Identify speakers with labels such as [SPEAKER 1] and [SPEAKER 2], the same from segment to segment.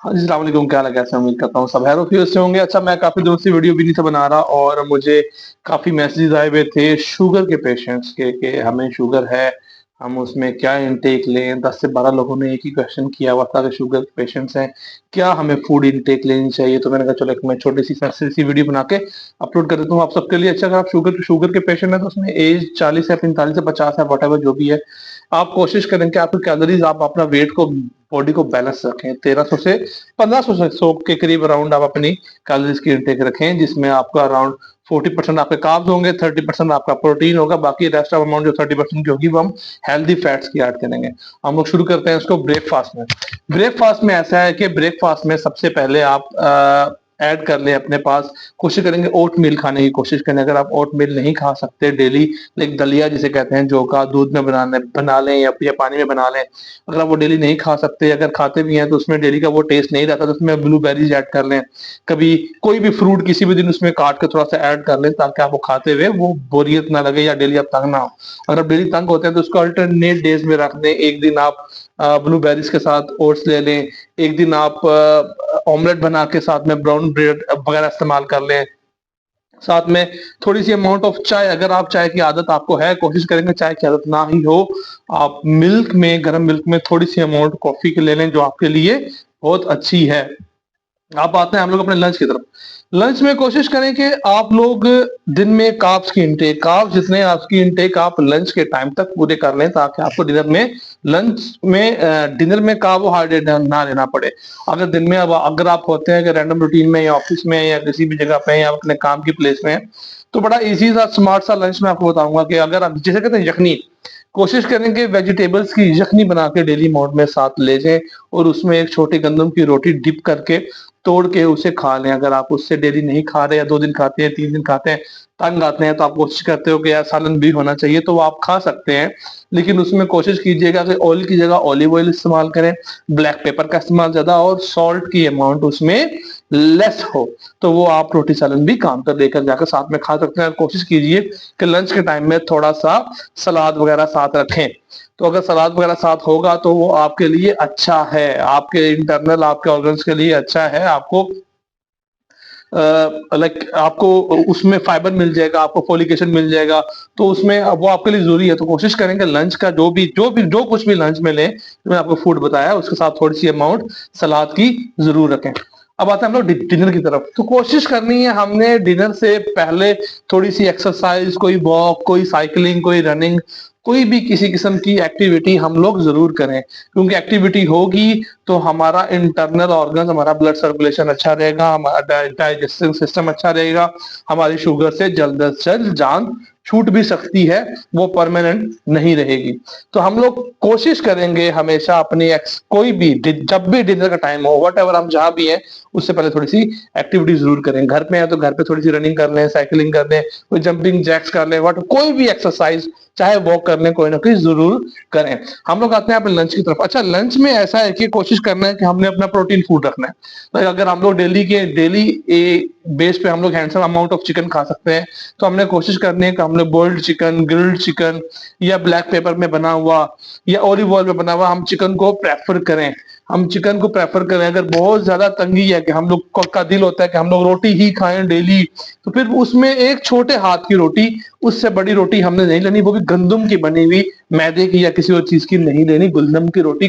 [SPEAKER 1] हाँ जी, अस्सलाम वालेकुम, क्या हाल है? कैसे हैं? उम्मीद करता हूँ सब खैर-ओ-खैरियत से होंगे। अच्छा, मैं काफ़ी दिनों से वीडियो भी नहीं था बना रहा और मुझे काफ़ी मैसेजेस आए हुए थे शुगर के पेशेंट्स के कि हमें शुगर है, हम उसमें क्या इनटेक लें? 10 से 12 लोगों ने एक ही क्वेश्चन किया हुआ था कि शुगर के पेशेंट्स हैं, क्या हमें फूड इनटेक लेनी चाहिए? तो मैंने कहा चलो एक मैं छोटी-सी सी वीडियो बना के अपलोड कर देता हूँ आप सबके लिए। अच्छा, अगर आप शुगर के पेशेंट हैं तो उसमें एज 40 है, 45 है, 50 है, व्हाटएवर जो भी है, आप कोशिश करें कि आपकी कैलोरीज़ आप अपना वेट को बॉडी को बैलेंस रखें। 1300 से 1500 से 100 के करीब अराउंड आप अपनी कैलोरीज़ की इनटेक रखें, जिसमें आपका अराउंड 40% आपके कार्ब्स होंगे, 30% आपका प्रोटीन होगा, बाकी रेस्ट ऑफ अमाउंट जो 30% की होगी वो हम हेल्दी फैट्स की ऐड करेंगे। हम लोग शुरू करते हैं इसको ब्रेकफास्ट में। ब्रेकफास्ट में ऐसा है कि ब्रेकफास्ट में सबसे पहले आप ऐड कर लें अपने पास, कोशिश करेंगे ओट मील खाने की कोशिश करें। अगर आप ओट मील नहीं खा सकते डेली, एक दलिया जिसे कहते हैं जौ का, दूध में बना लें या पानी में बना लें। अगर आप वो डेली नहीं खा सकते, अगर खाते भी हैं तो उसमें डेली का वो टेस्ट नहीं रहता, तो उसमें ब्लूबेरीज ऐड कर लें। कभी कोई भी फ्रूट किसी भी दिन उसमें काट के थोड़ा-सा ऐड कर लें ताकि आपको खाते हुए वो बोरियत ना लगे या डेली आप तंग ना हो। अगर आप डेली तंग होते हैं तो उसको अल्टरनेट डेज़ में रख दें। एक दिन आप ब्लूबेरीज के साथ ओट्स ले लें, एक दिन आप ऑमलेट बना के साथ में ब्राउन ब्रेड वगैरह इस्तेमाल कर लें। साथ में थोड़ी-सी अमाउंट ऑफ चाय, अगर आप चाय की आदत आपको है, कोशिश करेंगे चाय की आदत ना ही हो। आप मिल्क में गरम मिल्क में थोड़ी-सी अमाउंट कॉफ़ी की ले लें जो आपके लिए बहुत अच्छी है। अब आते हैं हम लोग अपने लंच की तरफ। लंच में कोशिश करें कि आप लोग दिन में कार्ब्स जितने आपकी इनटेक आप लंच के टाइम तक पूरे कर लें ताकि आपको डिनर में कार्बोहाइड्रेट ना लेना पड़े। अगर दिन में अब अगर आप होते हैं कि रैंडम रूटीन में या ऑफिस में या किसी भी जगह पे या अपने काम की प्लेस में हैं, तो बड़ा ईज़ी सा स्मार्ट सा लंच मैं आपको बताऊँगा कि अगर आप जिसे कहते हैं यखनी, कोशिश करें कि वेजिटेबल्स की यखनी बना के डेली मोड में साथ ले जाएँ और उसमें एक छोटी गंदम की रोटी डिप करके तोड़ के उसे खा लें। अगर आप उससे डेली नहीं खा रहे या 2 दिन खाते हैं, 3 दिन खाते हैं, तंग आते हैं तो आप कोशिश करते हो कि यार सालन भी होना चाहिए तो वो आप खा सकते हैं। लेकिन उसमें कोशिश कीजिएगा कि ऑयल की जगह ऑलिव ऑयल इस्तेमाल करें, ब्लैक पेपर का इस्तेमाल ज़्यादा और सॉल्ट की अमाउंट उसमें लेस हो। तो वो आप रोटी सालन भी काम पर लेकर जाकर साथ में खा सकते हैं और कोशिश कीजिए कि लंच के टाइम में थोड़ा-सा सलाद वगैरह साथ रखें। तो अगर सलाद वगैरह साथ होगा तो वो आपके लिए अच्छा है, आपके इंटरनल आपके ऑर्गन्स के लिए अच्छा है। आपको लाइक आपको उसमें फाइबर मिल जाएगा, आपको फोलिक एसिड मिल जाएगा, तो उसमें वो आपके लिए ज़रूरी है। तो कोशिश करेंगे लंच का जो कुछ भी लंच में लें, जो मैंने आपको फूड बताया उसके साथ थोड़ी-सी अमाउंट सलाद की ज़रूर रखें। अब आते हैं हम लोग डिनर की तरफ। तो कोशिश करनी है हमने डिनर से पहले थोड़ी-सी एक्सरसाइज़, कोई वॉक, कोई साइक्लिंग, कोई रनिंग, कोई भी किसी किस्म की एक्टिविटी हम लोग ज़रूर करें। क्योंकि एक्टिविटी होगी तो हमारा इंटरनल ऑर्गन्स, हमारा ब्लड सर्कुलेशन अच्छा रहेगा, हमारा डाइजेस्टिव सिस्टम अच्छा रहेगा, हमारी शुगर से जल्द से जल्द जान छूट भी सकती है, वो परमानेंट नहीं रहेगी। तो हम लोग कोशिश करेंगे हमेशा अपनी कोई भी जब भी डिनर का टाइम हो, व्हाटएवर हम जहाँ भी हैं, उससे पहले थोड़ी-सी एक्टिविटी ज़रूर करें। घर पे हैं तो घर पे थोड़ी-सी रनिंग कर लें, साइक्लिंग कर लें, कोई जंपिंग जैक्स कर लें, कोई भी एक्सरसाइज चाहे वॉक कर लें, कोई ना कोई ज़रूर करें। हम लोग आते हैं अपने लंच की तरफ। अच्छा, लंच में ऐसा है कि कोशिश करना है कि हमने अपना प्रोटीन फूड रखना है। तो अगर हम लोग डेली बेस पे हम लोग हैंडसम अमाउंट ऑफ चिकन खा सकते हैं, तो हमने कोशिश करनी है कि हमने बॉइल्ड चिकन, ग्रिल्ड चिकन या ब्लैक पेपर में बना हुआ या ऑलिव ऑयल में बना हुआ हम चिकन को प्रेफ़र करें। हम चिकन को प्रेफ़र करें। अगर बहुत ज़्यादा तंगी है कि हम लोग का दिल होता है कि हम लोग रोटी ही खाएँ डेली, तो फिर उसमें एक छोटे हाथ की रोटी, उससे बड़ी रोटी हमने नहीं लेनी, वो भी गंदम की बनी हुई, मैदे की या किसी और चीज़ की नहीं लेनी। गंदम की रोटी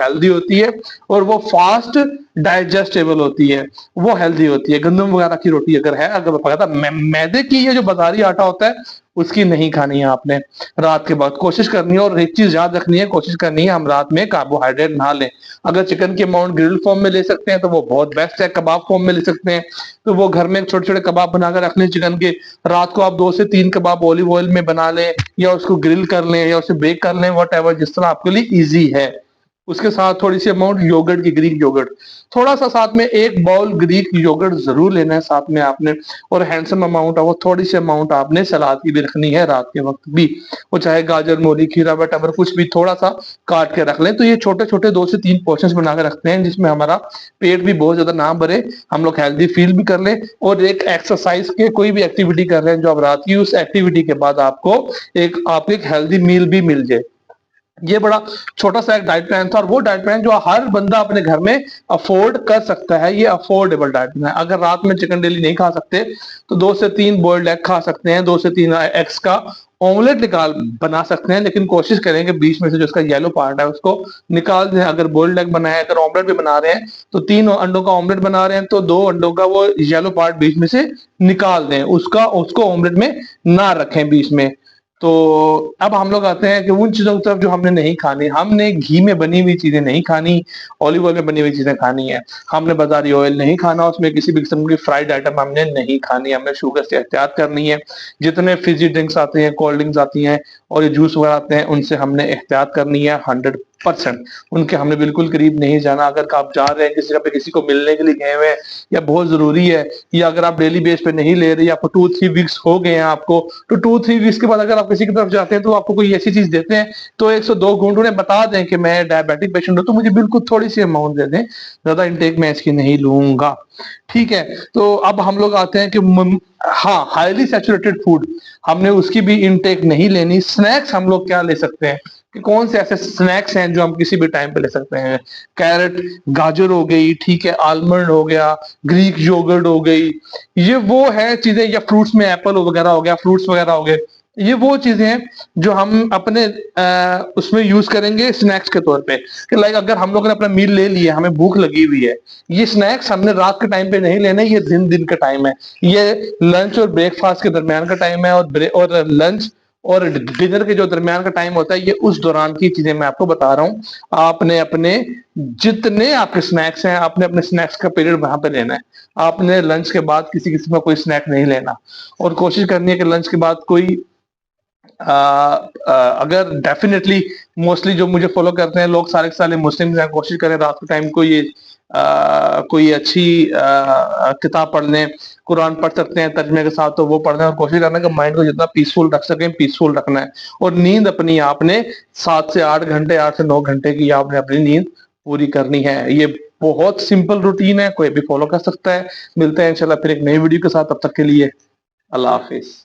[SPEAKER 1] हेल्दी होती है और वो फास्ट डाइजेस्टेबल होती है, वो हेल्दी होती है। गंदम वगैरह की रोटी अगर है, अगर पता मैदे की, ये जो बाज़ारी आटा होता है, उसकी नहीं खानी है आपने रात के वक़्त। कोशिश करनी है और एक चीज़ याद रखनी है, कोशिश करनी है हम रात में कार्बोहाइड्रेट ना लें। अगर चिकन की अमाउंट ग्रिल्ड फॉर्म में ले सकते हैं तो वो बहुत बेस्ट है, कबाब फॉर्म में ले सकते हैं, तो वो घर में छोटे-छोटे कबाब बनाकर रख लें चिकन के। रात को आप 2 से 3 कबाब ऑलिव ऑयल में बना लें या उसको ग्रिल कर लें या उसे बेक कर लें, व्हाटएवर जिस तरह आपके लिए ईज़ी है। उसके साथ थोड़ी-सी अमाउंट योगर्ट की, ग्रीक योगर्ट, थोड़ा-सा साथ में 1 बाउल ग्रीक योगर्ट ज़रूर लेना है साथ में आपने और हैंडसम अमाउंट वो थोड़ी-सी अमाउंट आपने सलाद की भी रखनी है रात के वक़्त भी। वो चाहे गाजर, मूली, खीरा, व्हाटएवर कुछ भी थोड़ा-सा काट के रख लें। तो ये छोटे-छोटे 2 से 3 पोर्शन्स बना के रखते हैं जिसमें हमारा पेट भी बहुत ज़्यादा ना भरे, हम लोग हेल्दी फील भी कर लें और एक एक्सरसाइज़ के कोई भी एक्टिविटी कर रहे हैं जो आप रात की, उस एक्टिविटी के बाद आपको एक हेल्दी मील भी मिल जाए। ये बड़ा छोटा सा एक डाइट प्लान था और वो डाइट प्लान जो हर बंदा अपने घर में अफोर्ड कर सकता है। ये अफोर्डेबल डाइट प्लान है। अगर रात में चिकन डेली नहीं खा सकते तो 2 से 3 बॉइल्ड एग खा सकते हैं, 2 से 3 एग्स का ऑमलेट निकाल बना सकते हैं, लेकिन कोशिश करें कि बीच में से जो उसका येलो पार्ट है उसको निकाल दें। अगर बॉइल्ड एग बनाए, अगर ऑमलेट भी बना रहे हैं तो 3 अंडों का ऑमलेट बना रहे हैं तो 2 अंडों का वो येलो पार्ट बीच में से निकाल दें, उसका उसको ऑमलेट में ना रखें बीच में। तो अब हम लोग आते हैं कि उन चीजों की तरफ जो हमने नहीं खानी। हमने घी में बनी हुई चीजें नहीं खानी, ऑलिव ऑयल में बनी हुई चीजें खानी है। हमने बाजारी ऑयल नहीं खाना, उसमें किसी भी किस्म की फ्राइड आइटम हमने नहीं खानी। हमने शुगर से एहतियात करनी है। जितने फिजी ड्रिंक्स आते हैं, कोल्ड ड्रिंक्स आती हैं और ये जूस वगैरह आते हैं, उनसे हमने एहतियात करनी है 100%। उनके हमने बिल्कुल करीब नहीं जाना। अगर आप जा रहे हैं किसी जगह पे, किसी को मिलने के लिए गए हुए हैं या बहुत जरूरी है, या अगर आप डेली बेस पे नहीं ले रहे, आपको 2-3 वीक्स हो गए हैं आपको, तो 2-3 वीक्स के बाद अगर आप किसी की तरफ जाते हैं तो आपको कोई ऐसी चीज देते हैं तो 102 घूंट उन्हें बता दें कि मैं डायबिटिक पेशेंट हूं, तो मुझे बिल्कुल थोड़ी सी अमाउंट दे दें, ज्यादा इनटेक मैं इसकी नहीं लूंगा। ठीक है। तो अब हम लोग आते हैं कि हाँ, हाईली सैचुरेटेड फूड हमने उसकी भी इनटेक नहीं लेनी। स्नैक्स हम लोग क्या ले सकते हैं कि कौन से ऐसे स्नैक्स हैं जो हम किसी भी टाइम पे ले सकते हैं? कैरेट, गाजर हो गई, ठीक है, आलमंड हो गया, ग्रीक योगर्ट हो गई, ये वो है चीजें, या फ्रूट्स में एप्पल वगैरह हो गया, फ्रूट्स वगैरह हो गए। ये वो चीजें हैं जो हम अपने उसमें यूज करेंगे स्नैक्स के तौर पे। कि लाइक अगर हम लोगों ने अपना मील ले लिया, हमें भूख लगी हुई है, ये स्नैक्स हमने रात के टाइम पे नहीं लेने, ये दिन दिन का टाइम है। ये लंच और ब्रेकफास्ट के दरमियान का टाइम है, और लंच और डिनर के जो दरमियान का टाइम होता है, ये उस दौरान की चीजें मैं आपको बता रहा हूँ। आपने अपने जितने आपके स्नैक्स हैं, आपने अपने स्नैक्स का पीरियड वहां पे लेना है। आपने लंच के बाद किसी किस्म का कोई स्नैक नहीं लेना, और कोशिश करनी है कि लंच के बाद कोई अगर डेफिनेटली मोस्टली जो मुझे फॉलो करते हैं लोग सारे के सारे मुस्लिम हैं, कोशिश करें रात के टाइम को ये कोई अच्छी किताब पढ़ लें। कुरान पढ़ सकते हैं तर्जमे के साथ, तो वो पढ़ना है, और कोशिश करना है कि माइंड को जितना पीसफुल रख सकें पीसफुल रखना है। और नींद अपनी आपने 7 से 8 घंटे, 8 से 9 घंटे की आपने अपनी नींद पूरी करनी है। ये बहुत सिंपल रूटीन है, कोई भी फॉलो कर सकता है। मिलते हैं इंशाल्लाह फिर एक नई वीडियो के साथ, तब तक के लिए अल्लाह हाफिज।